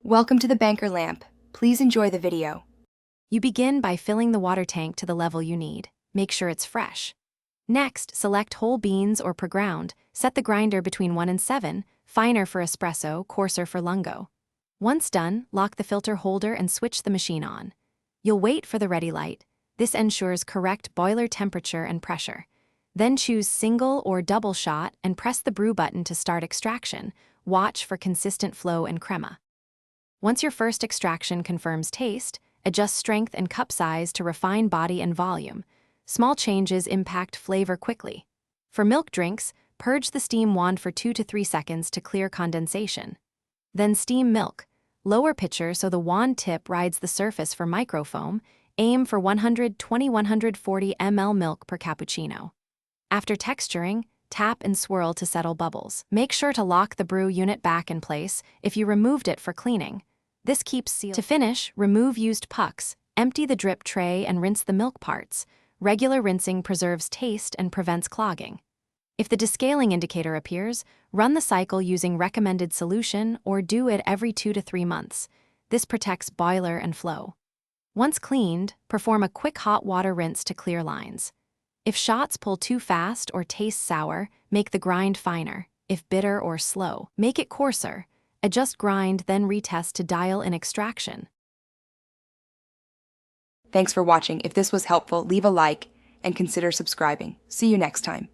Welcome to the banker lamp. Please enjoy the video. You begin by filling the water tank to the level you need. Make sure it's fresh. Next, select whole beans or per ground. Set the grinder between 1 and 7, finer for espresso, coarser for lungo. Once done, lock the filter holder and switch the machine on. You'll wait for the ready light. This ensures correct boiler temperature and pressure. Then choose single or double shot and press the brew button to start extraction. Watch for consistent flow and crema. Once your first extraction confirms taste, adjust strength and cup size to refine body and volume. Small changes impact flavor quickly. For milk drinks, purge the steam wand for 2 to 3 seconds to clear condensation. Then steam milk. Lower pitcher so the wand tip rides the surface for microfoam. Aim for 120-140 ml milk per cappuccino. After texturing, tap and swirl to settle bubbles. Make sure to lock the brew unit back in place if you removed it for cleaning. This keeps sealed. To finish, remove used pucks, empty the drip tray and rinse the milk parts. Regular rinsing preserves taste and prevents clogging. If the descaling indicator appears, run the cycle using recommended solution or do it every 2 to 3 months. This protects boiler and flow. Once cleaned, perform a quick hot water rinse to clear lines. If shots pull too fast or taste sour, make the grind finer. If bitter or slow, make it coarser. Adjust grind, then retest to dial in extraction. Thanks for watching. If this was helpful, leave a like and consider subscribing. See you next time.